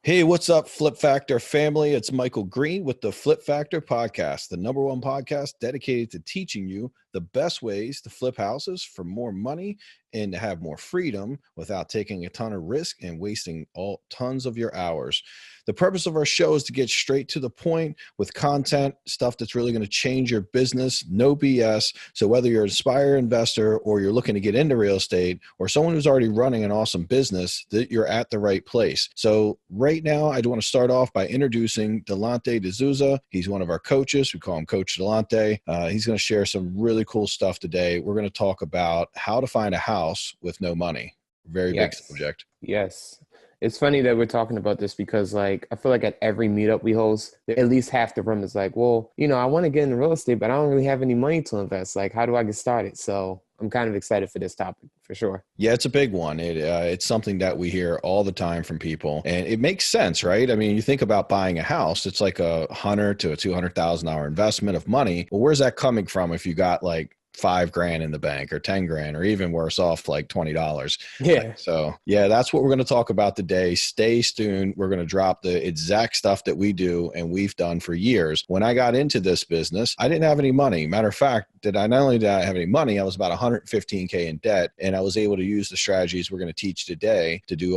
Hey, what's up, Flip Factor family? It's Michael Green with the Flip Factor podcast, the number one podcast dedicated to teaching you the best ways to flip houses for more money and to have more freedom without taking a ton of risk and wasting tons of your hours. The purpose of our show is to get straight to the point with content, stuff that's really going to change your business, no BS. So whether you're an aspiring investor or you're looking to get into real estate or someone who's already running an awesome business, that you're at the right place. So right now, I want to start off by introducing Delante D'Souza. He's one of our coaches. We call him Coach Delante. He's going to share some really cool stuff today. We're going to talk about how to find a house with no money. Very big subject. Yes. It's funny that we're talking about this because I feel like at every meetup we host, at least half the room is like, well, I want to get into real estate, but I don't really have any money to invest. Like, how do I get started? So I'm kind of excited for this topic for sure. Yeah, it's a big one. It's something that we hear all the time from people, and it makes sense, right? I mean, you think about buying a house, it's like $100,000 to $200,000 investment of money. Well, where's that coming from if you got like $5,000 in the bank or 10 grand, or even worse off, like $20. Yeah. So yeah, that's what we're going to talk about today. Stay tuned. We're going to drop the exact stuff that we do and we've done for years. When I got into this business, I didn't have any money. Matter of fact, not only did I have any money, I was about $115K in debt, and I was able to use the strategies we're going to teach today to do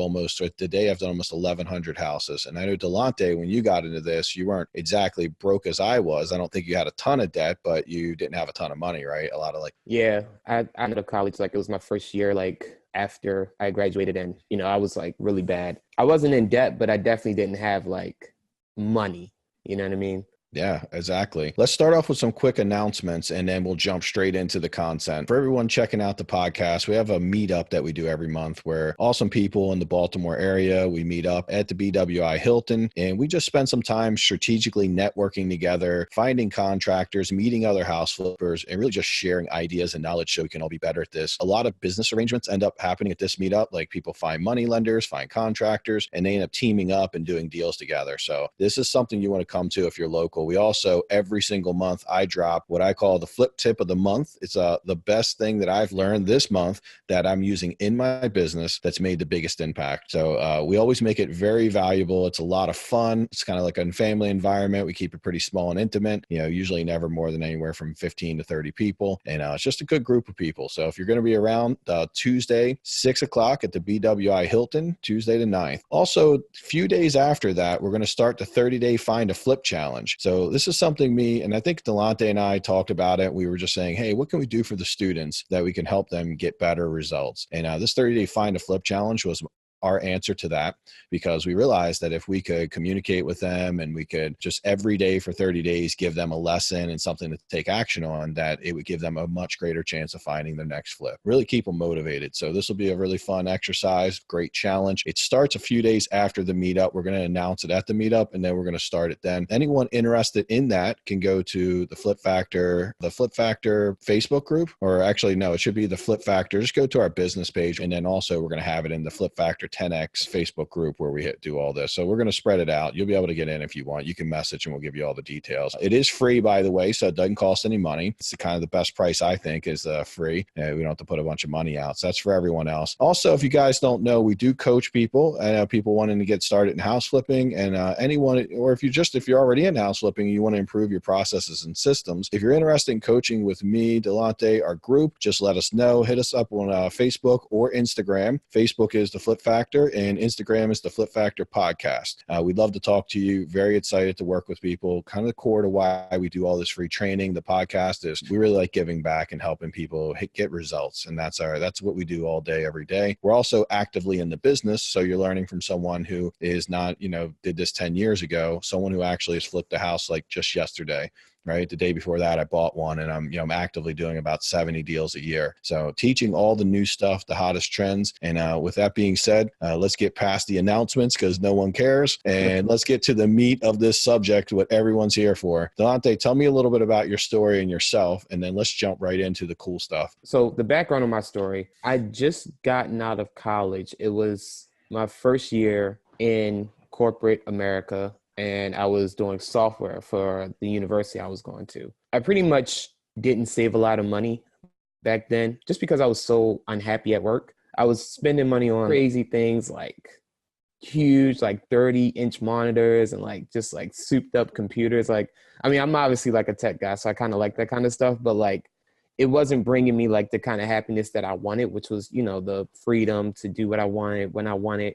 today I've done almost 1,100 houses. And I know Delante, when you got into this, you weren't exactly broke as I was. I don't think you had a ton of debt, but you didn't have a ton of money, right? Yeah, I ended up college, it was my first year, after I graduated, and, I was really bad. I wasn't in debt, but I definitely didn't have money. You know what I mean? Yeah, exactly. Let's start off with some quick announcements and then we'll jump straight into the content. For everyone checking out the podcast, we have a meetup that we do every month where awesome people in the Baltimore area, we meet up at the BWI Hilton, and we just spend some time strategically networking together, finding contractors, meeting other house flippers, and really just sharing ideas and knowledge so we can all be better at this. A lot of business arrangements end up happening at this meetup. Like, people find money lenders, find contractors, and they end up teaming up and doing deals together. So this is something you want to come to if you're local. We also, every single month, I drop what I call the flip tip of the month. It's the best thing that I've learned this month that I'm using in my business that's made the biggest impact. So we always make it very valuable. It's a lot of fun. It's kind of like a family environment. We keep it pretty small and intimate, usually never more than anywhere from 15 to 30 people. And it's just a good group of people. So if you're going to be around Tuesday, 6 o'clock at the BWI Hilton, Tuesday the 9th. Also, a few days after that, we're going to start the 30-day Find a Flip Challenge. So this is something and I think Delante and I talked about it. We were just saying, hey, what can we do for the students that we can help them get better results? And this 30-day Find a Flip Challenge was our answer to that, because we realized that if we could communicate with them and we could just every day for 30 days give them a lesson and something to take action on, that it would give them a much greater chance of finding their next flip. Really keep them motivated. So this will be a really fun exercise, great challenge. It starts a few days after the meetup. We're going to announce it at the meetup, and then we're going to start it then. Anyone interested in that can go to the Flip Factor Facebook group, or actually, no, it should be the Flip Factor. Just go to our business page, and then also we're going to have it in the Flip Factor 10X Facebook group where we do all this. So we're going to spread it out. You'll be able to get in if you want. You can message and we'll give you all the details. It is free, by the way, so it doesn't cost any money. It's kind of the best price, I think, is free. We don't have to put a bunch of money out. So that's for everyone else. Also, if you guys don't know, we do coach people, people wanting to get started in house flipping, and anyone, or if you're already in house flipping and you want to improve your processes and systems, if you're interested in coaching with me, Delante, our group, just let us know. Hit us up on Facebook or Instagram. Facebook is the Flip Factor, and Instagram is the Flip Factor Podcast. We'd love to talk to you. Very excited to work with people. Kind of the core to why we do all this free training. The podcast is we really like giving back and helping people get results. And that's what we do all day, every day. We're also actively in the business. So you're learning from someone who is not, did this 10 years ago, someone who actually has flipped a house like just yesterday. Right. The day before that, I bought one, and I'm actively doing about 70 deals a year. So teaching all the new stuff, the hottest trends. And with that being said, let's get past the announcements because no one cares. And let's get to the meat of this subject, what everyone's here for. Delante, tell me a little bit about your story and yourself, and then let's jump right into the cool stuff. So the background of my story, I just gotten out of college. It was my first year in corporate America, and I was doing software for the university I was going to. I pretty much didn't save a lot of money back then just because I was so unhappy at work. I was spending money on crazy things like huge, like 30-inch monitors and like just like souped up computers. Like, I mean, I'm obviously like a tech guy, so I kind of like that kind of stuff, but like it wasn't bringing me like the kind of happiness that I wanted, which was, you know, the freedom to do what I wanted when I wanted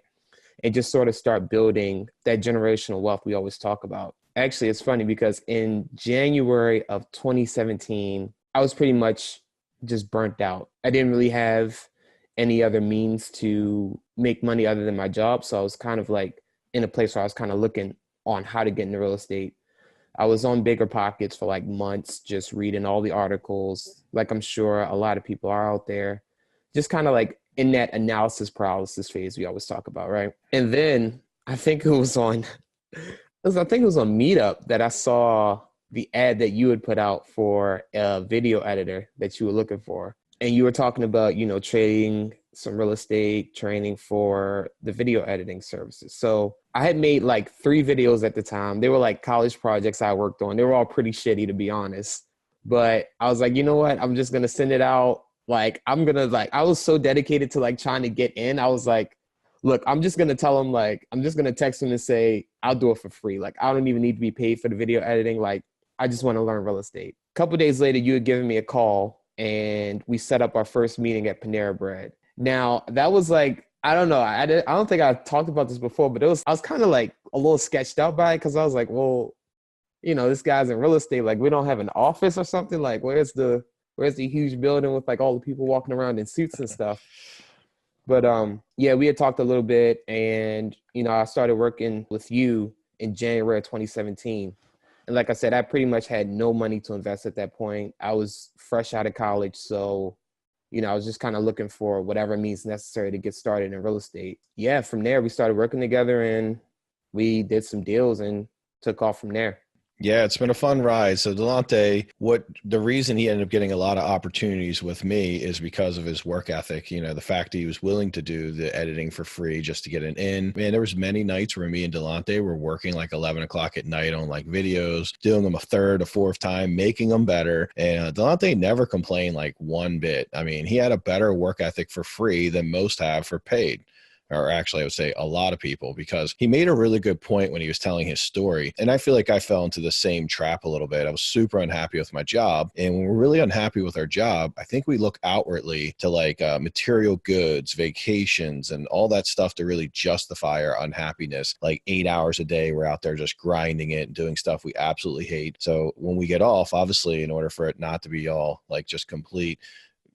and just sort of start building that generational wealth we always talk about. Actually, it's funny because in January of 2017, I was pretty much just burnt out. I didn't really have any other means to make money other than my job. So I was kind of like in a place where I was kind of looking on how to get into real estate. I was on Bigger Pockets for like months, just reading all the articles, like I'm sure a lot of people are out there, just kind of like in that analysis paralysis phase we always talk about, right? And then I think it was on, I think it was on Meetup that I saw the ad that you had put out for a video editor that you were looking for, and you were talking about, you know, trading some real estate training for the video editing services. So I had made like 3 videos at the time. They were like college projects I worked on. They were all pretty shitty, to be honest. But I was like, you know what? I'm just going to send it out. Like, I'm going to like, I was so dedicated to like trying to get in. I was like, look, I'm just going to tell them, like, I'm just going to text them and say, I'll do it for free. Like, I don't even need to be paid for the video editing. Like, I just want to learn real estate. A couple of days later, you had given me a call and we set up our first meeting at Panera Bread. Now, that was like, I don't know. I don't think I talked about this before, but I was kind of like a little sketched out by it because I was like, well, you know, this guy's in real estate. Like, we don't have an office or something. Like, where's the huge building with like all the people walking around in suits and stuff? But yeah, we had talked a little bit, and you know, I started working with you in January of 2017. And like I said, I pretty much had no money to invest at that point. I was fresh out of college, so you know, I was just kind of looking for whatever means necessary to get started in real estate. Yeah, from there we started working together and we did some deals and took off from there. Yeah, it's been a fun ride. So Delonte, what the reason he ended up getting a lot of opportunities with me is because of his work ethic. You know, the fact that he was willing to do the editing for free just to get it in. Man, there was many nights where me and Delonte were working like 11 o'clock at night on like videos, doing them a third, a fourth time, making them better. And Delonte never complained like one bit. I mean, he had a better work ethic for free than most have for paid, or actually I would say a lot of people, because he made a really good point when he was telling his story. And I feel like I fell into the same trap a little bit. I was super unhappy with my job. And when we're really unhappy with our job, I think we look outwardly to like material goods, vacations, and all that stuff to really justify our unhappiness. Like 8 hours a day, we're out there just grinding it and doing stuff we absolutely hate. So when we get off, obviously, in order for it not to be all like just complete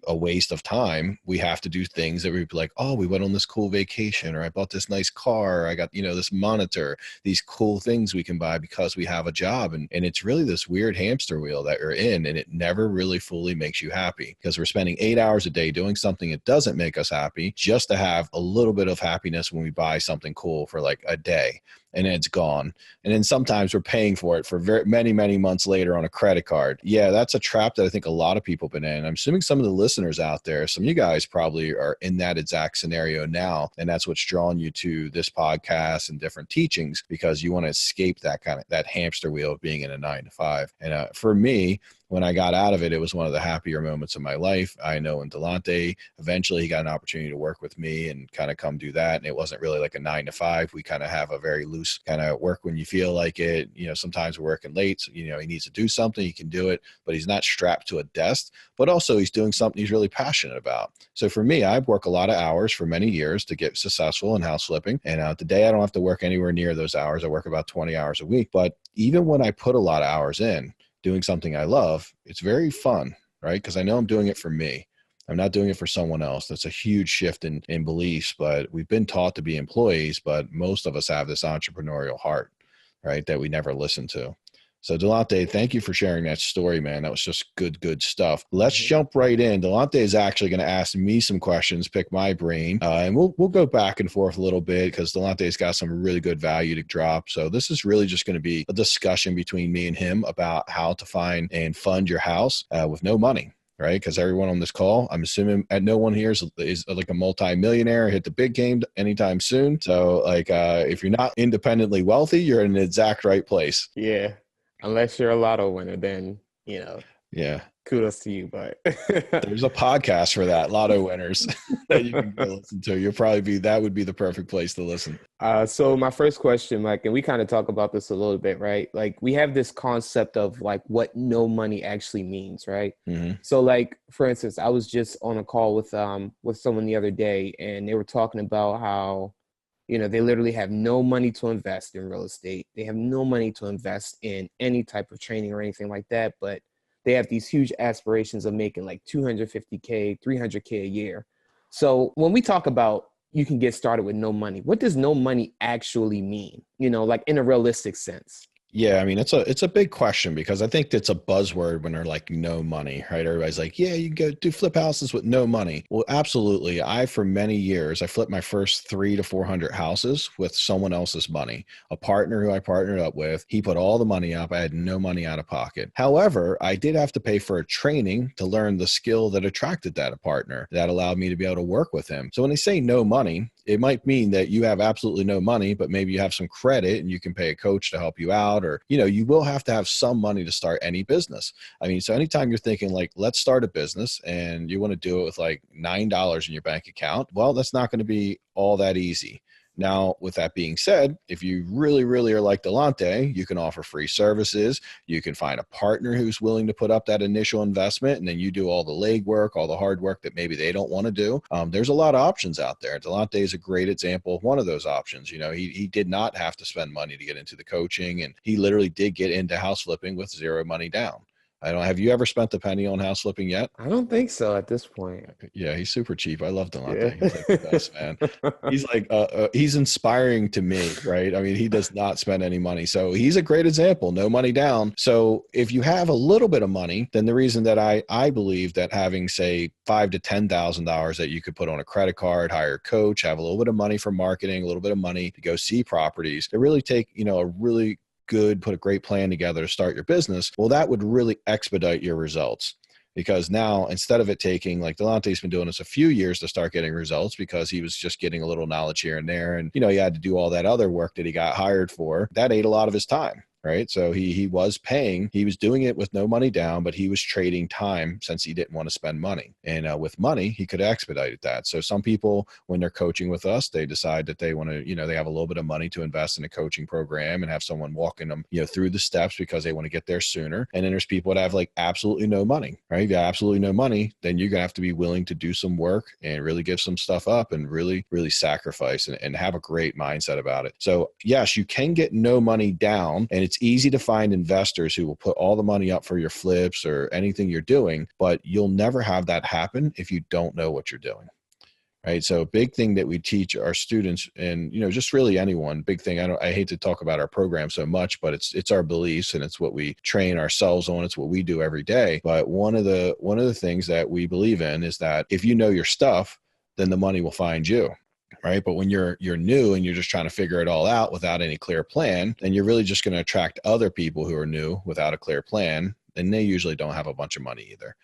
a waste of time, we have to do things that we'd be like, oh, we went on this cool vacation, or I bought this nice car, or I got, you know, this monitor, these cool things we can buy because we have a job. And it's really this weird hamster wheel that you're in, and it never really fully makes you happy because we're spending 8 hours a day doing something that doesn't make us happy just to have a little bit of happiness when we buy something cool for like a day, and then it's gone. And then sometimes we're paying for it for many, many months later on a credit card. Yeah, that's a trap that I think a lot of people have been in. I'm assuming some of the listeners out there, some of you guys probably are in that exact scenario now. And that's what's drawn you to this podcast and different teachings, because you want to escape that kind of that hamster wheel of being in a 9 to 5. And for me, when I got out of it, it was one of the happier moments of my life. I know in Delonte, eventually he got an opportunity to work with me and kind of come do that. And it wasn't really like a 9 to 5. We kind of have a very loose kind of work when you feel like it. You know, sometimes we're working late. So, you know, he needs to do something, he can do it, but he's not strapped to a desk, but also he's doing something he's really passionate about. So for me, I work a lot of hours for many years to get successful in house flipping. And today I don't have to work anywhere near those hours. I work about 20 hours a week. But even when I put a lot of hours in, doing something I love, it's very fun, right? Because I know I'm doing it for me. I'm not doing it for someone else. That's a huge shift in beliefs, but we've been taught to be employees, but most of us have this entrepreneurial heart, right? That we never listen to. So Delonte, thank you for sharing that story, man. That was just good stuff. Let's jump right in. Delonte is actually going to ask me some questions, pick my brain, and we'll go back and forth a little bit because Delonte's got some really good value to drop. So this is really just going to be a discussion between me and him about how to find and fund your house with no money. Right? Because everyone on this call, I'm assuming no one here is like a multi-millionaire, hit the big game anytime soon. So like if you're not independently wealthy, you're in the exact right place. Yeah. Unless you're a lotto winner, then, you know. Yeah. Kudos to you, but There's a podcast for that, Lotto Winners, that you can go listen to. That would be the perfect place to listen. So my first question, Mike, and we kind of talk about this a little bit, right? Like we have this concept of like what no money actually means, right? Mm-hmm. So like for instance, I was just on a call with someone the other day, and they were talking about how, you know, they literally have no money to invest in real estate. They have no money to invest in any type of training or anything like that, but they have these huge aspirations of making like 250K, 300K a year. So when we talk about you can get started with no money, what does no money actually mean? You know, like in a realistic sense. Yeah, I mean it's a big question because I think it's a buzzword when they're like no money, right? Everybody's like, yeah, you can go do flip houses with no money. Well, absolutely. For many years, I flipped my first 300 to 400 houses with someone else's money. A partner who I partnered up with, he put all the money up. I had no money out of pocket. However, I did have to pay for a training to learn the skill that attracted that partner that allowed me to be able to work with him. So when they say no money, it might mean that you have absolutely no money, but maybe you have some credit and you can pay a coach to help you out, or, you know, you will have to have some money to start any business. I mean, so anytime you're thinking like, let's start a business and you want to do it with like $9 in your bank account, well, that's not going to be all that easy. Now, with that being said, if you really, really are like Delante, you can offer free services. You can find a partner who's willing to put up that initial investment, and then you do all the legwork, all the hard work that maybe they don't want to do. There's a lot of options out there. Delante is a great example of one of those options. You know, he did not have to spend money to get into the coaching, and he literally did get into house flipping with zero money down. Have you ever spent a penny on house flipping yet? I don't think so at this point. Yeah, he's super cheap. I love Yeah. Delante. He's like the best, man. He's like, he's inspiring to me, right? I mean, he does not spend any money. So he's a great example, no money down. So if you have a little bit of money, then the reason that I believe that having, say, $5,000 to $10,000 that you could put on a credit card, hire a coach, have a little bit of money for marketing, a little bit of money to go see properties, to really take, you know, a really put a great plan together to start your business, well, that would really expedite your results. Because now, instead of it taking, like Delante's been doing this a few years to start getting results because he was just getting a little knowledge here and there. And, you know, he had to do all that other work that he got hired for. That ate a lot of his time. Right. So he was doing it with no money down, but he was trading time since he didn't want to spend money. And with money, he could have expedited that. So some people, when they're coaching with us, they decide that they want to, you know, they have a little bit of money to invest in a coaching program and have someone walking them, you know, through the steps because they want to get there sooner. And then there's people that have like absolutely no money, right? If you have absolutely no money, then you're going to have to be willing to do some work and really give some stuff up and really, really sacrifice and have a great mindset about it. So yes, you can get no money down, and it's easy to find investors who will put all the money up for your flips or anything you're doing, but you'll never have that happen if you don't know what you're doing. Right. So a big thing that we teach our students, and, you know, just really anyone, big thing. I hate to talk about our program so much, but it's our beliefs and it's what we train ourselves on. It's what we do every day. But one of the things that we believe in is that if you know your stuff, then the money will find you. Right. But when you're new and you're just trying to figure it all out without any clear plan, then you're really just going to attract other people who are new without a clear plan. And they usually don't have a bunch of money either.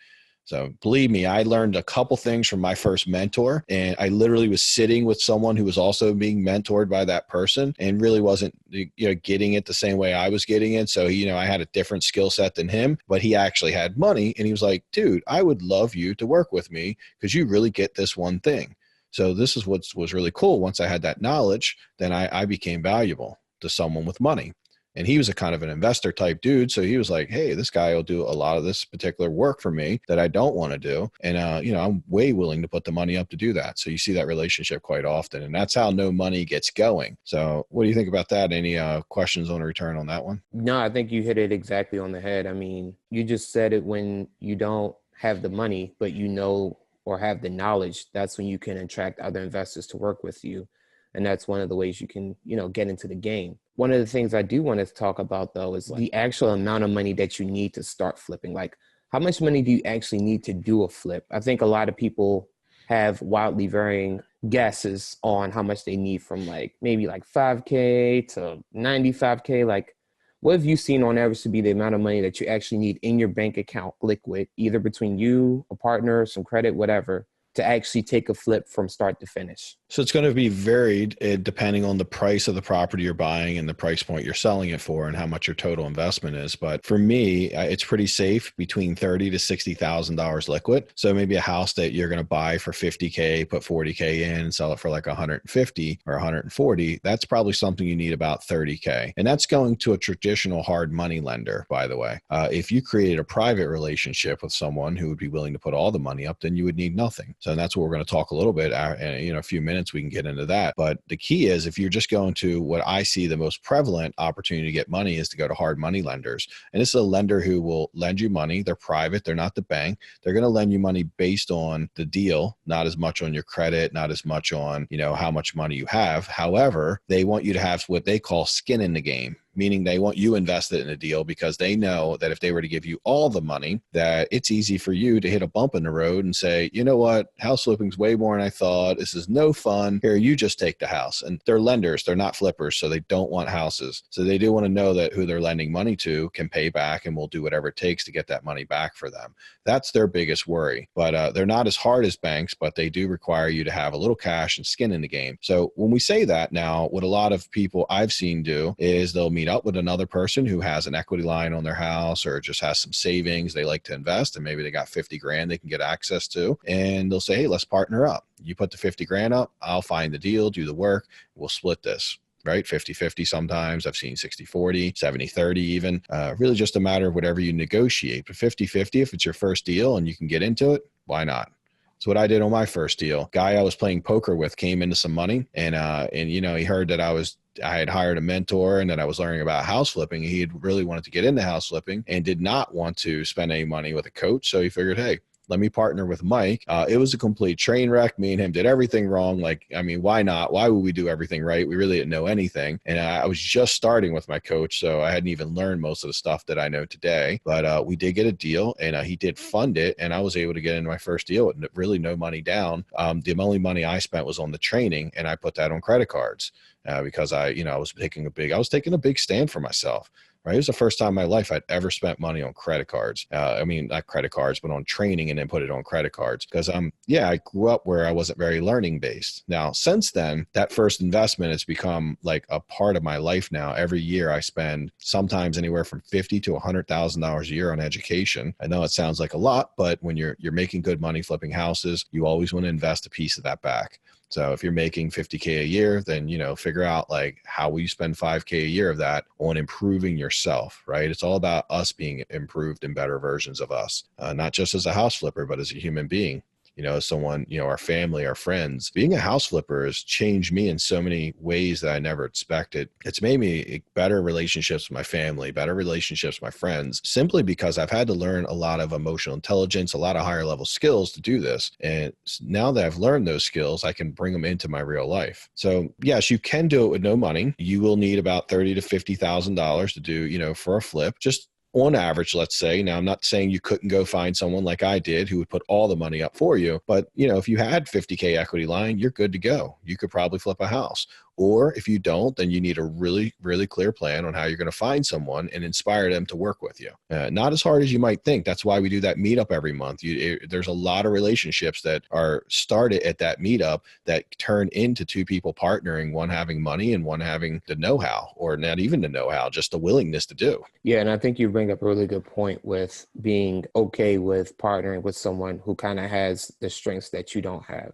So believe me, I learned a couple things from my first mentor, and I literally was sitting with someone who was also being mentored by that person and really wasn't, you know, getting it the same way I was getting it. So, you know, I had a different skill set than him, but he actually had money, and he was like, dude, I would love you to work with me because you really get this one thing. So this is what was really cool. Once I had that knowledge, then I became valuable to someone with money. And he was a kind of an investor type dude. So he was like, hey, this guy will do a lot of this particular work for me that I don't want to do. And, you know, I'm way willing to put the money up to do that. So you see that relationship quite often. And that's how no money gets going. So what do you think about that? Any questions on a return on that one? No, I think you hit it exactly on the head. I mean, you just said it, when you don't have the money, but you know, or have the knowledge, that's when you can attract other investors to work with you. And that's one of the ways you can, you know, get into the game. One of the things I do want to talk about, though, is the actual amount of money that you need to start flipping. Like, how much money do you actually need to do a flip? I think a lot of people have wildly varying guesses on how much they need, from like maybe like 5K to 95K. Like, what have you seen on average to be the amount of money that you actually need in your bank account liquid, either between you, a partner, some credit, whatever, to actually take a flip from start to finish? So it's going to be varied depending on the price of the property you're buying and the price point you're selling it for and how much your total investment is. But for me, it's pretty safe between $30,000 to $60,000 liquid. So maybe a house that you're going to buy for 50K, put 40K in, sell it for like 150 or 140. That's probably something you need about 30K. And that's going to a traditional hard money lender, by the way. If you created a private relationship with someone who would be willing to put all the money up, then you would need nothing. So that's what we're going to talk a little bit, in a few minutes we can get into that. But the key is, if you're just going to what I see the most prevalent opportunity to get money is to go to hard money lenders. And this is a lender who will lend you money. They're private. They're not the bank. They're going to lend you money based on the deal, not as much on your credit, not as much on, how much money you have. However, they want you to have what they call skin in the game, meaning they want you invested in a deal because they know that if they were to give you all the money, that it's easy for you to hit a bump in the road and say, you know what, house flipping's way more than I thought. This is no fun. Here, you just take the house. And they're lenders. They're not flippers. So they don't want houses. So they do want to know that who they're lending money to can pay back and will do whatever it takes to get that money back for them. That's their biggest worry. But they're not as hard as banks, but they do require you to have a little cash and skin in the game. So when we say that now, what a lot of people I've seen do is they'll meet up with another person who has an equity line on their house or just has some savings they like to invest, and maybe they got 50 grand they can get access to, and they'll say, hey, let's partner up. You put the 50 grand up, I'll find the deal, do the work, we'll split this. Right? 50-50 sometimes. I've seen 60-40, 70-30 even. Really just a matter of whatever you negotiate. But 50-50, if it's your first deal and you can get into it, why not? That's what I did on my first deal. Guy I was playing poker with came into some money, and he heard that I had hired a mentor and that I was learning about house flipping. He had really wanted to get into house flipping and did not want to spend any money with a coach. So he figured, hey, let me partner with Mike. It was a complete train wreck. Me and him did everything wrong. Why not? Why would we do everything right? We really didn't know anything. And I was just starting with my coach, so I hadn't even learned most of the stuff that I know today. But we did get a deal, and he did fund it, and I was able to get into my first deal with really no money down. The only money I spent was on the training, and I put that on credit cards because I was taking a big stand for myself. Right. It was the first time in my life I'd ever spent money on credit cards. Not credit cards, but on training, and then put it on credit cards because, I grew up where I wasn't very learning based. Now, since then, that first investment has become like a part of my life now. Every year I spend sometimes anywhere from $50,000 to $100,000 a year on education. I know it sounds like a lot, but when you're making good money flipping houses, you always want to invest a piece of that back. So if you're making 50K a year, then, figure out how will you spend 5K a year of that on improving yourself, right? It's all about us being improved and better versions of us, not just as a house flipper, but as a human being. As someone, our family, our friends. Being a house flipper has changed me in so many ways that I never expected. It's made me better relationships with my family, better relationships with my friends, simply because I've had to learn a lot of emotional intelligence, a lot of higher level skills to do this. And now that I've learned those skills, I can bring them into my real life. So yes, you can do it with no money. You will need about $30,000 to $50,000 to do, for a flip. Just on average, let's say. Now, I'm not saying you couldn't go find someone like I did who would put all the money up for you, but if you had 50K equity line, you're good to go. You could probably flip a house. Or if you don't, then you need a really, really clear plan on how you're going to find someone and inspire them to work with you. Not as hard as you might think. That's why we do that meetup every month. There's a lot of relationships that are started at that meetup that turn into two people partnering, one having money and one having the know-how, or not even the know-how, just the willingness to do. Yeah, and I think you bring up a really good point with being okay with partnering with someone who kind of has the strengths that you don't have.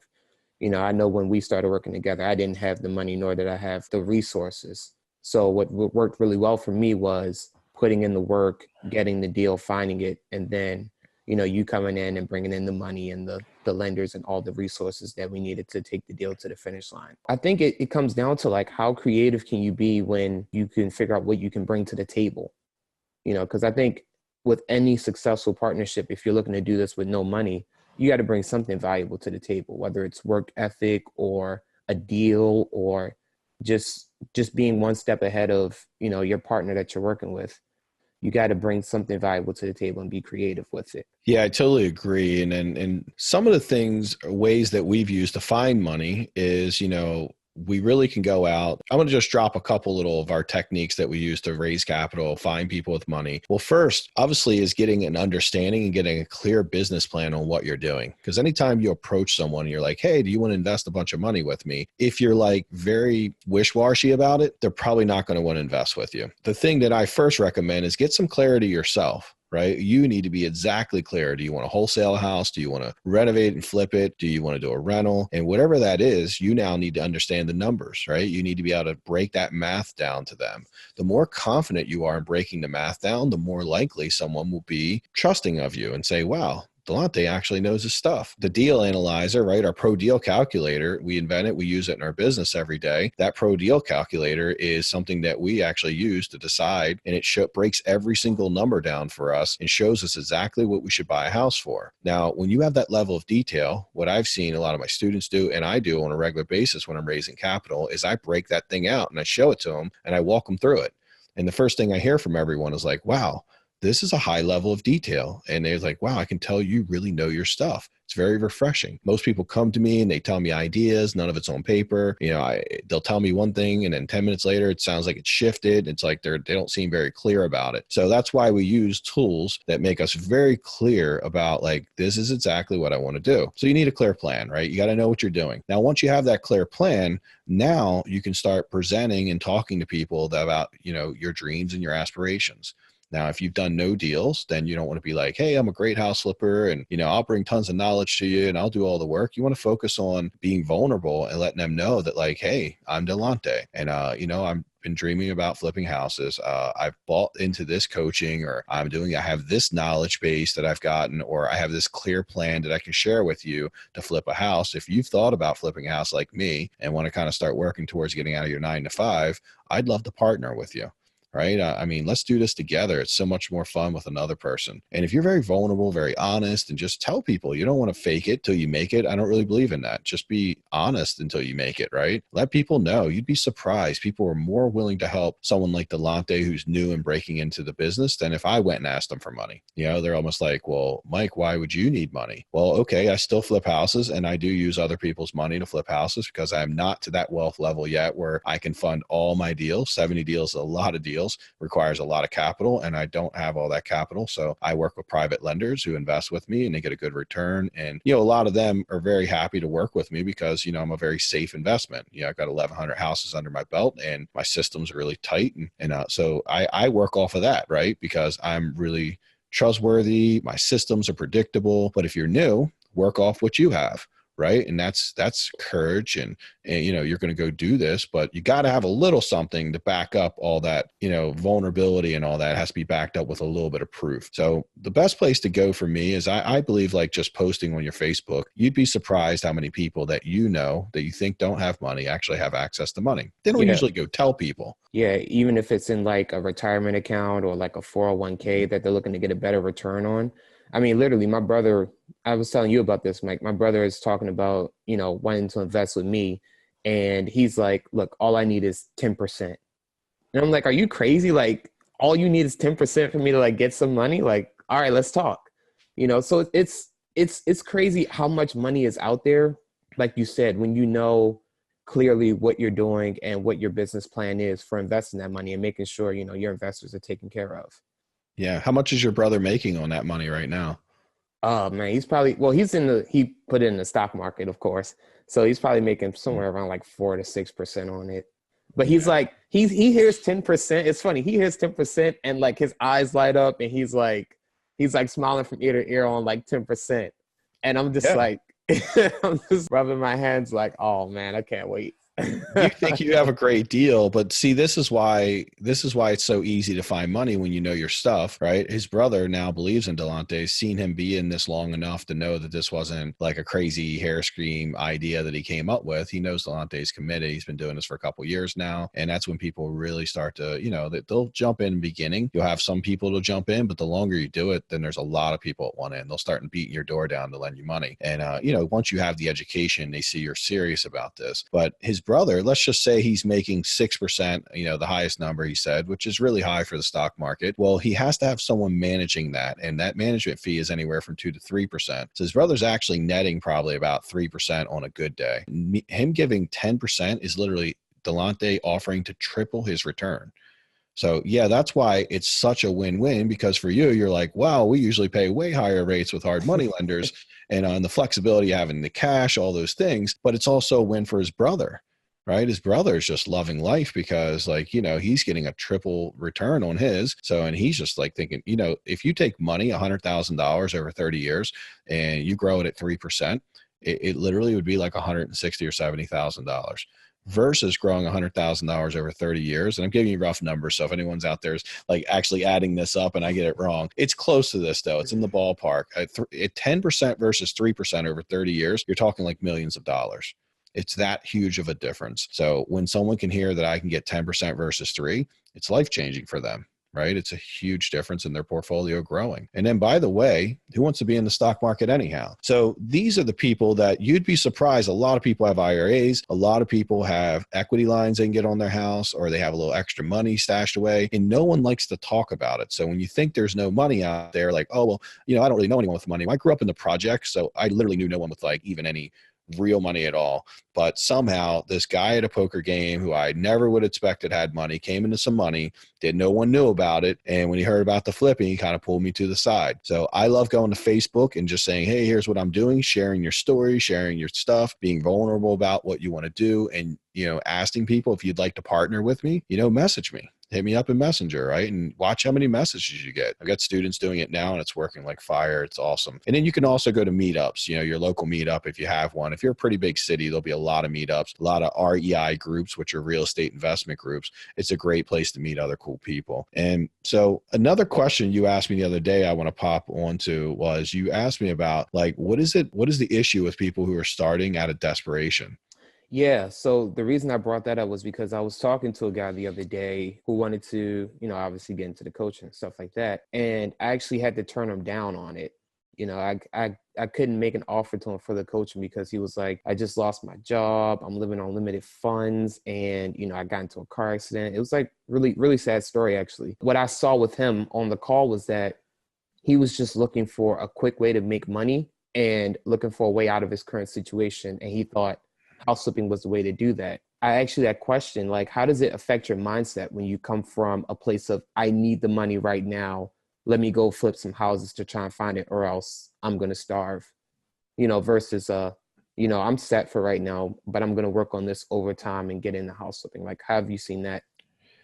I know when we started working together, I didn't have the money, nor did I have the resources. So what worked really well for me was putting in the work, getting the deal, finding it, and then, you coming in and bringing in the money and the lenders and all the resources that we needed to take the deal to the finish line. I think it comes down to how creative can you be when you can figure out what you can bring to the table, because I think with any successful partnership, if you're looking to do this with no money, you got to bring something valuable to the table, whether it's work ethic or a deal or just being one step ahead of, your partner that you're working with. You got to bring something valuable to the table and be creative with it. Yeah, I totally agree. And some of the ways that we've used to find money is, we really can go out. I'm going to just drop a couple little of our techniques that we use to raise capital, find people with money. Well, first, obviously, is getting an understanding and getting a clear business plan on what you're doing. Because anytime you approach someone and you're like, hey, do you want to invest a bunch of money with me? If you're like very wish-washy about it, they're probably not going to want to invest with you. The thing that I first recommend is get some clarity yourself. Right? You need to be exactly clear. Do you want to wholesale a house? Do you want to renovate and flip it? Do you want to do a rental? And whatever that is, you now need to understand the numbers, right? You need to be able to break that math down to them. The more confident you are in breaking the math down, the more likely someone will be trusting of you and say, wow, Delonte actually knows his stuff. The deal analyzer, right? Our pro deal calculator, we invented, we use it in our business every day. That pro deal calculator is something that we actually use to decide, and it breaks every single number down for us and shows us exactly what we should buy a house for. Now, when you have that level of detail, what I've seen a lot of my students do, and I do on a regular basis when I'm raising capital, is I break that thing out and I show it to them and I walk them through it. And the first thing I hear from everyone is like, wow, this is a high level of detail. And they're like, wow, I can tell you really know your stuff. It's very refreshing. Most people come to me and they tell me ideas. None of it's on paper. They'll tell me one thing and then 10 minutes later, it sounds like it's shifted. It's like they don't seem very clear about it. So that's why we use tools that make us very clear about like, this is exactly what I want to do. So you need a clear plan, right? You got to know what you're doing. Now, once you have that clear plan, now you can start presenting and talking to people about, your dreams and your aspirations. Now, if you've done no deals, then you don't want to be like, hey, I'm a great house flipper and, I'll bring tons of knowledge to you and I'll do all the work. You want to focus on being vulnerable and letting them know that like, hey, I'm Delonte and, I've been dreaming about flipping houses. I've bought into this coaching or I have this knowledge base that I've gotten, or I have this clear plan that I can share with you to flip a house. If you've thought about flipping a house like me and want to kind of start working towards getting out of your 9 to 5, I'd love to partner with you. Right? Let's do this together. It's so much more fun with another person. And if you're very vulnerable, very honest, and just tell people, you don't want to fake it till you make it. I don't really believe in that. Just be honest until you make it, right? Let people know. You'd be surprised. People are more willing to help someone like Delonte who's new and breaking into the business than if I went and asked them for money. They're almost like, well, Mike, why would you need money? Well, okay, I still flip houses and I do use other people's money to flip houses because I'm not to that wealth level yet where I can fund all my deals. 70 deals is a lot of deals. Requires a lot of capital and I don't have all that capital. So I work with private lenders who invest with me and they get a good return. And, a lot of them are very happy to work with me because, I'm a very safe investment. I've got 1,100 houses under my belt and my system's really tight. So I work off of that, right? Because I'm really trustworthy. My systems are predictable. But if you're new, work off what you have. Right. And that's courage and you're going to go do this, but you got to have a little something to back up all that, vulnerability and all that has to be backed up with a little bit of proof. So the best place to go for me is I believe like just posting on your Facebook. You'd be surprised how many people that that you think don't have money actually have access to money. They don't usually go tell people. Yeah. Even if it's in like a retirement account or like a 401k that they're looking to get a better return on. Literally my brother, I was telling you about this, Mike. My brother is talking about, wanting to invest with me. And he's like, look, all I need is 10%. And I'm like, are you crazy? Like, all you need is 10% for me to like get some money? Like, all right, let's talk. So it's crazy how much money is out there. Like you said, when you know clearly what you're doing and what your business plan is for investing that money and making sure, your investors are taken care of. Yeah. How much is your brother making on that money right now? Oh man, he put it in the stock market, of course. So he's probably making somewhere around like 4 to 6% on it. But he's like, he hears 10%. It's funny. He hears 10% and like his eyes light up and he's like smiling from ear to ear on like 10%. And I'm just like, I'm just rubbing my hands like, oh man, I can't wait. You think you have a great deal, but see, this is why it's so easy to find money when you know your stuff, right? His brother now believes in Delonte, seen him be in this long enough to know that this wasn't like a crazy hair scream idea that he came up with. He knows Delonte's committed. He's been doing this for a couple years now. And that's when people really start to, they'll jump in the beginning. You'll have some people to jump in, but the longer you do it, then there's a lot of people at one end. They'll start beating your door down to lend you money. And, once you have the education, they see you're serious about this. But his brother, let's just say he's making 6%, the highest number he said, which is really high for the stock market. Well, he has to have someone managing that. And that management fee is anywhere from 2 to 3%. So his brother's actually netting probably about 3% on a good day. Him giving 10% is literally Delonte offering to triple his return. So yeah, that's why it's such a win-win, because for you, you're like, wow, we usually pay way higher rates with hard money lenders and on the flexibility of having the cash, all those things, but it's also a win for his brother, right? His brother is just loving life because he's getting a triple return on his. So, and he's just like thinking, if you take money, $100,000 over 30 years and you grow it at 3%, it literally would be like $160,000 or $70,000. Versus growing $100,000 over 30 years. And I'm giving you rough numbers. So if anyone's out there is like actually adding this up and I get it wrong, it's close to this though. It's in the ballpark. At 10% versus 3% over 30 years, you're talking like millions of dollars. It's that huge of a difference. So when someone can hear that I can get 10% versus 3, it's life-changing for them. Right? It's a huge difference in their portfolio growing. And then, by the way, who wants to be in the stock market anyhow? So these are the people that you'd be surprised. A lot of people have IRAs. A lot of people have equity lines they can get on their house, or they have a little extra money stashed away, and no one likes to talk about it. So when you think there's no money out there, like, oh, well, I don't really know anyone with money. I grew up in the projects, so I literally knew no one with like even any real money at all. But somehow this guy at a poker game who I never would have expected had money came into some money, no one knew about it. And when he heard about the flipping, he kind of pulled me to the side. So I love going to Facebook and just saying, hey, here's what I'm doing, sharing your story, sharing your stuff, being vulnerable about what you want to do. And, asking people if you'd like to partner with me, message me. Hit me up in Messenger, right? And watch how many messages you get. I've got students doing it now and it's working like fire. It's awesome. And then you can also go to meetups, your local meetup if you have one. If you're a pretty big city, there'll be a lot of meetups, a lot of REI groups, which are real estate investment groups. It's a great place to meet other cool people. And so another question you asked me the other day I want to pop onto was you asked me about like, what is the issue with people who are starting out of desperation? Yeah. So the reason I brought that up was because I was talking to a guy the other day who wanted to, obviously get into the coaching and stuff like that. And I actually had to turn him down on it. I couldn't make an offer to him for the coaching because he was like, I just lost my job. I'm living on limited funds. And, I got into a car accident. It was like really, really sad story, actually. What I saw with him on the call was that he was just looking for a quick way to make money and looking for a way out of his current situation. And he thought house flipping was the way to do that. I actually that question, like, how does it affect your mindset when you come from a place of, I need the money right now. Let me go flip some houses to try and find it or else I'm going to starve, versus, I'm set for right now, but I'm going to work on this over time and get into house flipping. Like, how have you seen that,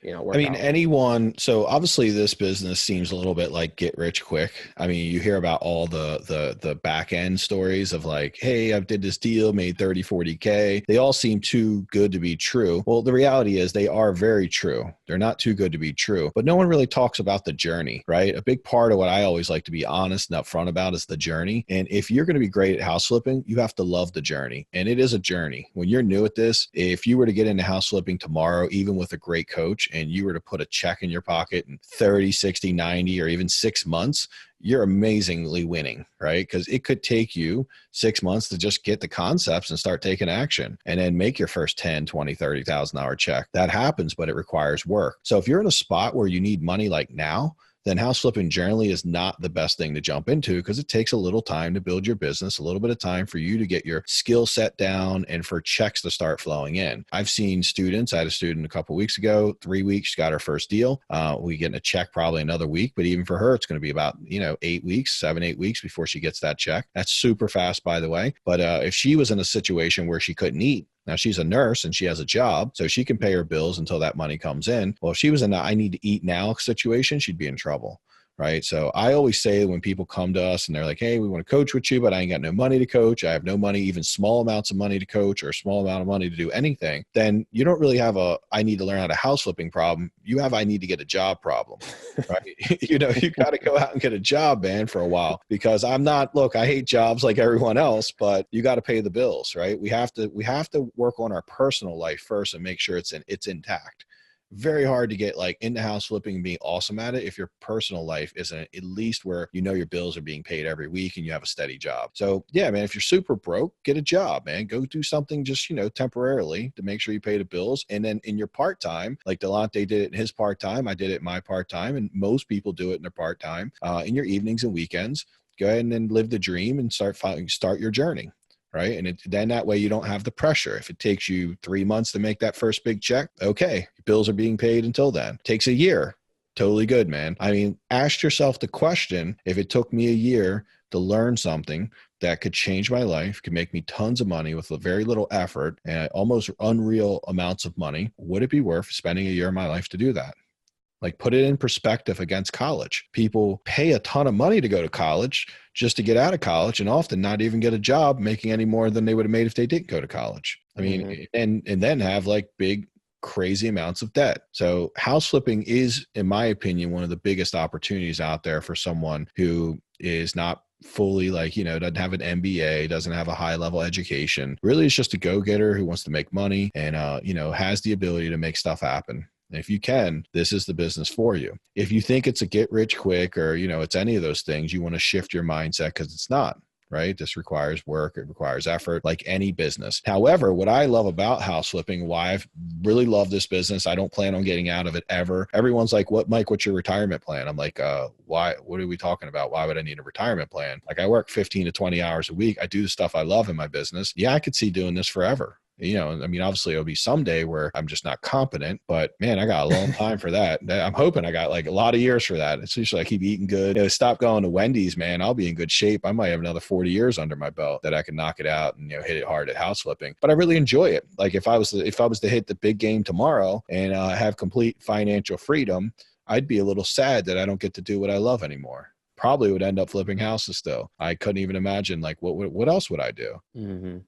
work out? So obviously this business seems a little bit like get rich quick. I mean, you hear about all the back end stories of like, hey, I did this deal, made 30, 40K. They all seem too good to be true. Well, the reality is they are very true. They're not too good to be true, but no one really talks about the journey, right? A big part of what I always like to be honest and upfront about is the journey. And if you're going to be great at house flipping, you have to love the journey. And it is a journey. When you're new at this, if you were to get into house flipping tomorrow, even with a great coach, and you were to put a check in your pocket in 30, 60, 90, or even 6 months, you're amazingly winning, right? Because it could take you 6 months to just get the concepts and start taking action and then make your first 10, 20, $30,000 check. That happens, but it requires work. So if you're in a spot where you need money like now, then house flipping generally is not the best thing to jump into because it takes a little time to build your business, a little bit of time for you to get your skill set down and for checks to start flowing in. I've seen students, I had a student a couple of weeks ago, 3 weeks, got her first deal. We get a check probably another week, but even for her, it's going to be about, 8 weeks, 7-8 weeks before she gets that check. That's super fast, by the way. But if she was in a situation where she couldn't eat, now she's a nurse and she has a job, so she can pay her bills until that money comes in. Well, if she was in the I need to eat now situation, she'd be in trouble, right? So I always say when people come to us and they're like, hey, we want to coach with you, but I ain't got no money to coach. I have no money, even small amounts of money to coach or a small amount of money to do anything. Then you don't really have a I need to learn how to house flipping problem. You have I need to get a job problem, right? You got to go out and get a job, man, for a while because look, I hate jobs like everyone else, but you got to pay the bills, right? We have to work on our personal life first and make sure it's intact. very hard to get like into house flipping and being awesome at it if your personal life isn't at least where you know your bills are being paid every week and you have a steady job. So yeah, man, if you're super broke, get a job, man. Go do something just, temporarily to make sure you pay the bills. And then in your part-time, like Delonte did it in his part-time, I did it in my part-time, and most people do it in their part-time, in your evenings and weekends. Go ahead and then live the dream and start your journey. Right. And then that way you don't have the pressure. If it takes you 3 months to make that first big check, okay, bills are being paid until then. Takes a year. Totally good, man. I mean, ask yourself the question, if it took me a year to learn something that could change my life, could make me tons of money with very little effort and almost unreal amounts of money, would it be worth spending a year of my life to do that? Like, put it in perspective against college. People pay a ton of money to go to college just to get out of college, and often not even get a job making any more than they would have made if they didn't go to college. I mean, and then have like big, crazy amounts of debt. So house flipping is, in my opinion, one of the biggest opportunities out there for someone who is not fully doesn't have an MBA, doesn't have a high level education. Really, it's just a go-getter who wants to make money and, has the ability to make stuff happen. And if you can, this is the business for you. If you think it's a get rich quick or, it's any of those things, you want to shift your mindset, because it's not. Right? This requires work. It requires effort, like any business. However, what I love about house flipping, why I've really loved this business, I don't plan on getting out of it ever. Everyone's like, Mike, what's your retirement plan? I'm like, why? What are we talking about? Why would I need a retirement plan? Like, I work 15 to 20 hours a week. I do the stuff I love in my business. Yeah, I could see doing this forever. I mean, obviously it'll be someday where I'm just not competent, but man, I got a long time for that. I'm hoping I got like a lot of years for that. It's usually I keep eating good. Stop going to Wendy's, man. I'll be in good shape. I might have another 40 years under my belt that I can knock it out and, hit it hard at house flipping. But I really enjoy it. Like, if I was to hit the big game tomorrow and have complete financial freedom, I'd be a little sad that I don't get to do what I love anymore. Probably would end up flipping houses still. I couldn't even imagine, like, what else would I do?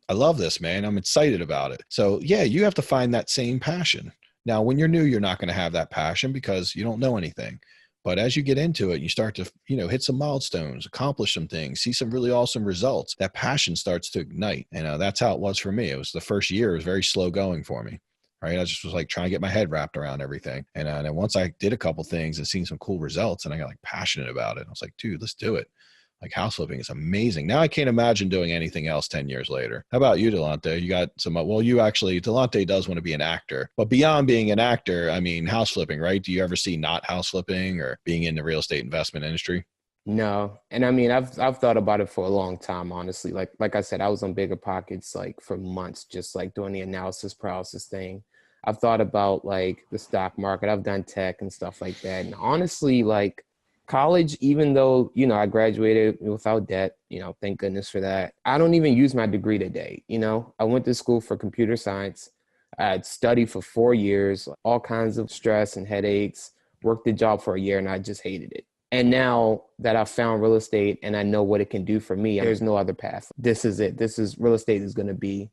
I love this, man. I'm excited about it. So yeah, you have to find that same passion. Now, when you're new, you're not going to have that passion because you don't know anything. But as you get into it, you start to, hit some milestones, accomplish some things, see some really awesome results. That passion starts to ignite. And that's how it was for me. It was the first year. It was very slow going for me. Right. I just was like trying to get my head wrapped around everything. And then once I did a couple things and seen some cool results, and I got like passionate about it, I was like, dude, let's do it. Like, house flipping is amazing. Now I can't imagine doing anything else 10 years later. How about you, Delonte? You got Delonte does want to be an actor, but beyond being an actor, I mean, house flipping, right? Do you ever see not house flipping or being in the real estate investment industry? No. And I mean, I've thought about it for a long time, honestly. Like I said, I was on Bigger Pockets like for months, just like doing the analysis paralysis thing. I've thought about like the stock market. I've done tech and stuff like that. And honestly, like, college, even though, I graduated without debt, thank goodness for that. I don't even use my degree today. I went to school for computer science. I had studied for 4 years, all kinds of stress and headaches, worked the job for a year, and I just hated it. And now that I've found real estate and I know what it can do for me, there's no other path. This is it. Real estate is going to be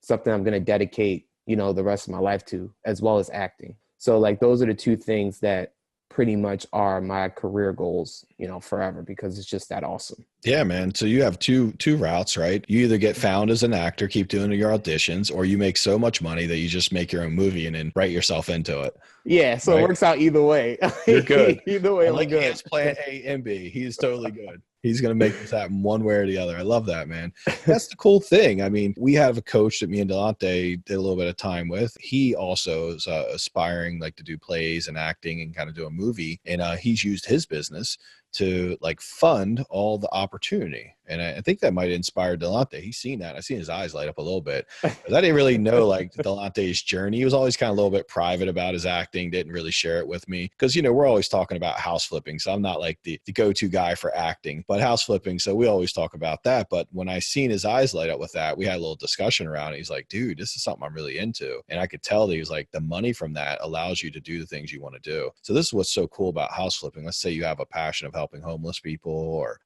something I'm going to dedicate, the rest of my life to, as well as acting. So like, those are the two things that pretty much are my career goals, forever, because it's just that awesome. Yeah, man. So you have two routes, right? You either get found as an actor, keep doing your auditions, or you make so much money that you just make your own movie and then write yourself into it. Yeah, so right? It works out either way. You're good. Either way, I'm good. It's plan A and B. He's totally good. He's going to make this happen one way or the other. I love that, man. That's the cool thing. I mean, we have a coach that me and Delonte did a little bit of time with. He also is aspiring like to do plays and acting and kind of do a movie. And he's used his business to like fund all the opportunity. And I think that might inspire Delonte. He's seen that. I've seen his eyes light up a little bit. I didn't really know like Delonte's journey. He was always kind of a little bit private about his acting, didn't really share it with me. Because, we're always talking about house flipping. So I'm not like the go-to guy for acting, but house flipping. So we always talk about that. But when I seen his eyes light up with that, we had a little discussion around it. He's like, dude, this is something I'm really into. And I could tell that he was like, the money from that allows you to do the things you want to do. So this is what's so cool about house flipping. Let's say you have a passion of helping homeless people or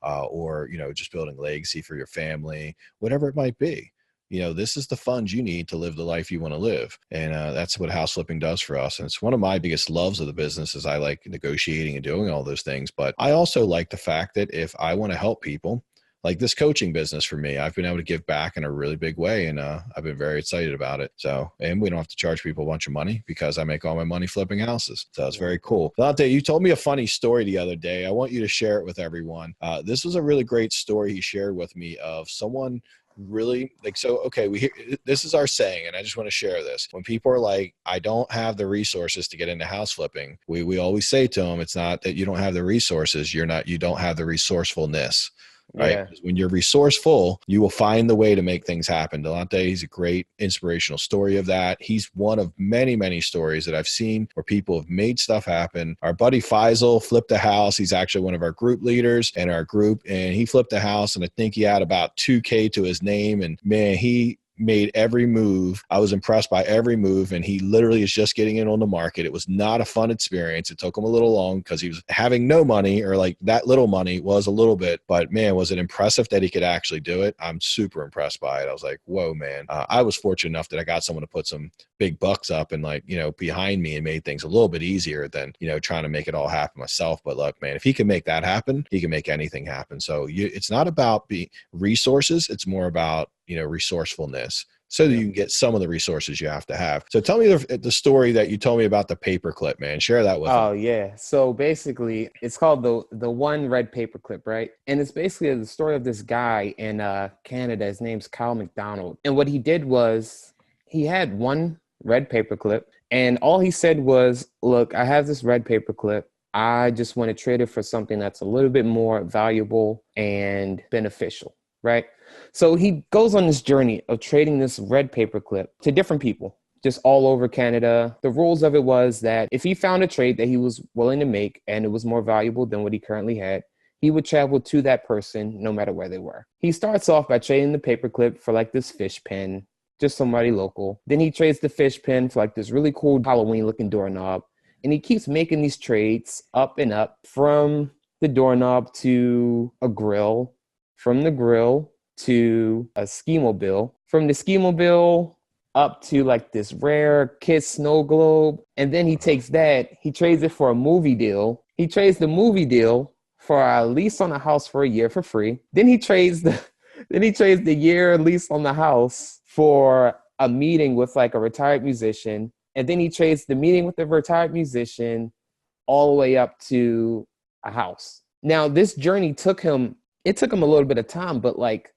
just building legacy for your family, whatever it might be. This is the funds you need to live the life you want to live. And that's what house flipping does for us. And it's one of my biggest loves of the business is I like negotiating and doing all those things. But I also like the fact that if I want to help people, like this coaching business for me. I've been able to give back in a really big way, and I've been very excited about it. So, and we don't have to charge people a bunch of money because I make all my money flipping houses. So it's very cool. Dante, you told me a funny story the other day. I want you to share it with everyone. This was a really great story he shared with me of someone really like, so okay, we hear this is our saying, and I just want to share this. When people are like, I don't have the resources to get into house flipping, we always say to them, it's not that you don't have the resources, you don't have the resourcefulness. Right. Yeah. When you're resourceful, you will find the way to make things happen. Delante, he's a great inspirational story of that. He's one of many, many stories that I've seen where people have made stuff happen. Our buddy Faisal flipped a house. He's actually one of our group leaders in our group, and he flipped a house, and I think he had about 2K to his name. And man, he made every move. I was impressed by every move, and he literally is just getting in on the market. It was not a fun experience. It took him a little long because he was having no money, or like that little money was a little bit, but man, was it impressive that he could actually do it. I'm super impressed by it. I was like, whoa, man. I was fortunate enough that I got someone to put some big bucks up and like, behind me, and made things a little bit easier than, trying to make it all happen myself. But look, man, if he can make that happen, he can make anything happen. So it's not about resources. It's more about, resourcefulness, so that you can get some of the resources you have to have. So tell me the story that you told me about the paperclip, man. Share that with me. Oh yeah. So basically it's called the one red paperclip, right? And it's basically the story of this guy in Canada. His name's Kyle McDonald. And what he did was he had one red paperclip, and all he said was, look, I have this red paperclip. I just want to trade it for something that's a little bit more valuable and beneficial, right? So he goes on this journey of trading this red paperclip to different people, just all over Canada. The rules of it was that if he found a trade that he was willing to make and it was more valuable than what he currently had, he would travel to that person no matter where they were. He starts off by trading the paperclip for like this fish pen, just somebody local. Then he trades the fish pen for like this really cool Halloween looking doorknob. And he keeps making these trades up and up, from the doorknob to a grill, from the grill to a ski mobile, from the ski mobile up to like this rare Kiss snow globe. And then he takes that, he trades it for a movie deal. He trades the movie deal for a lease on a house for a year for free. Then he trades the year lease on the house for a meeting with like a retired musician. And then he trades the meeting with the retired musician all the way up to a house. Now, this journey took him a little bit of time, but like,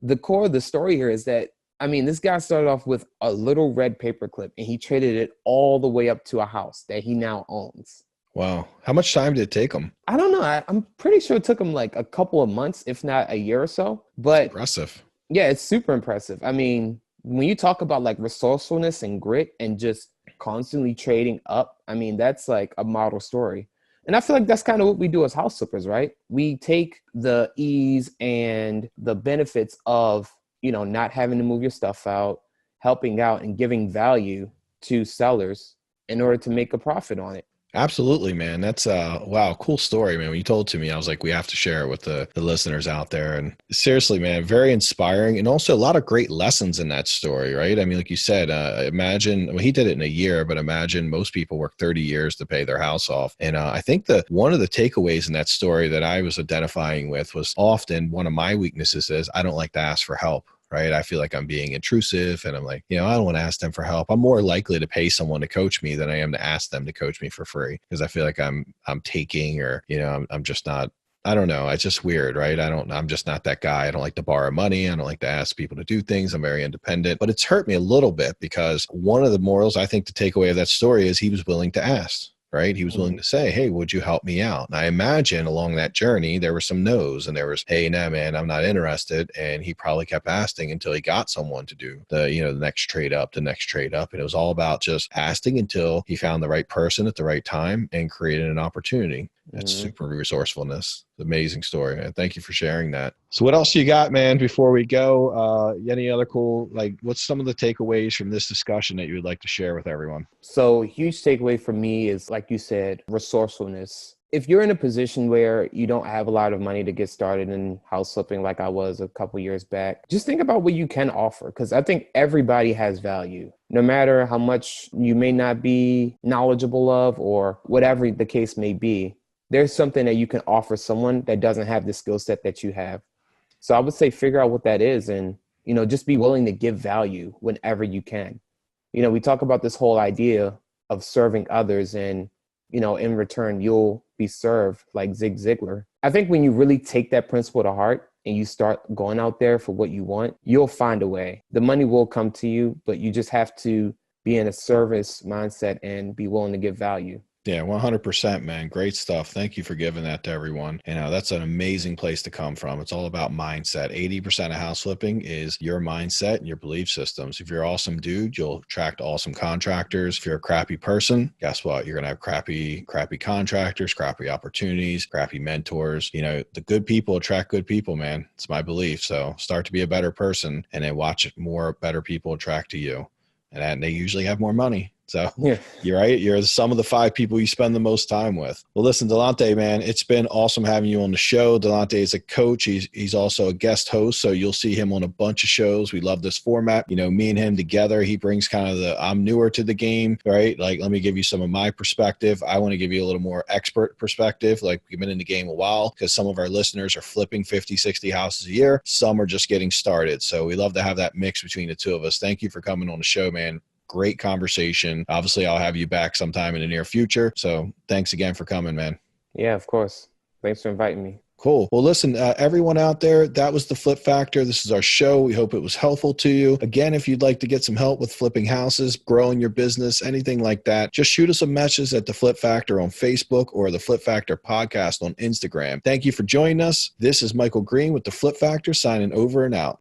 the core of the story here is that, this guy started off with a little red paperclip, and he traded it all the way up to a house that he now owns. Wow. How much time did it take him? I don't know. I'm pretty sure it took him like a couple of months, if not a year or so. But it's impressive. Yeah, it's super impressive. When you talk about like resourcefulness and grit and just constantly trading up, that's like a model story. And I feel like that's kind of what we do as house flippers, right? We take the ease and the benefits of, not having to move your stuff out, helping out and giving value to sellers in order to make a profit on it. Absolutely, man. That's wow, cool story, man. When you told it to me, I was like, we have to share it with the listeners out there. And seriously, man, very inspiring, and also a lot of great lessons in that story, right? Like you said, imagine, he did it in a year, but imagine most people work 30 years to pay their house off. And I think one of the takeaways in that story that I was identifying with was, often one of my weaknesses is I don't like to ask for help. Right. I feel like I'm being intrusive, and I'm like, I don't want to ask them for help. I'm more likely to pay someone to coach me than I am to ask them to coach me for free, because I feel like I'm taking, or, I'm just not, I don't know. It's just weird, right? I'm just not that guy. I don't like to borrow money. I don't like to ask people to do things. I'm very independent, but it's hurt me a little bit, because one of the morals I think to take away of that story is he was willing to ask. Right? He was willing to say, hey, would you help me out? And I imagine along that journey, there were some no's, and there was, hey, nah, man, I'm not interested. And he probably kept asking until he got someone to do the next trade up. And it was all about just asking until he found the right person at the right time and created an opportunity. That's super resourcefulness. Amazing story, man. Thank you for sharing that. So what else you got, man, before we go? Any other cool, what's some of the takeaways from this discussion that you would like to share with everyone? So huge takeaway for me is, like you said, resourcefulness. If you're in a position where you don't have a lot of money to get started in house flipping, like I was a couple years back, just think about what you can offer, because I think everybody has value, no matter how much you may not be knowledgeable of, or whatever the case may be. There's something that you can offer someone that doesn't have the skill set that you have. So I would say figure out what that is and, just be willing to give value whenever you can. We talk about this whole idea of serving others and, in return, you'll be served, like Zig Ziglar. I think when you really take that principle to heart and you start going out there for what you want, you'll find a way. The money will come to you, but you just have to be in a service mindset and be willing to give value. Yeah, 100%, man. Great stuff. Thank you for giving that to everyone. That's an amazing place to come from. It's all about mindset. 80% of house flipping is your mindset and your belief systems. If you're an awesome dude, you'll attract awesome contractors. If you're a crappy person, guess what? You're going to have crappy contractors, crappy opportunities, crappy mentors. The good people attract good people, man. It's my belief. So start to be a better person and then watch more better people attract to you. And they usually have more money. So Yeah. You're right. You're some of the 5 people you spend the most time with. Well, listen, Delonte, man, it's been awesome having you on the show. Delonte is a coach. He's also a guest host. So you'll see him on a bunch of shows. We love this format. Me and him together, he brings kind of I'm newer to the game, right? Like, let me give you some of my perspective. I want to give you a little more expert perspective. Like, we've been in the game a while because some of our listeners are flipping 50, 60 houses a year. Some are just getting started. So we love to have that mix between the two of us. Thank you for coming on the show, man. Great conversation. Obviously, I'll have you back sometime in the near future. So thanks again for coming, man. Yeah, of course. Thanks for inviting me. Cool. Well, listen, everyone out there, that was the Flip Factor. This is our show. We hope it was helpful to you. Again, if you'd like to get some help with flipping houses, growing your business, anything like that, just shoot us a message at the Flip Factor on Facebook or the Flip Factor podcast on Instagram. Thank you for joining us. This is Michael Green with the Flip Factor signing over and out.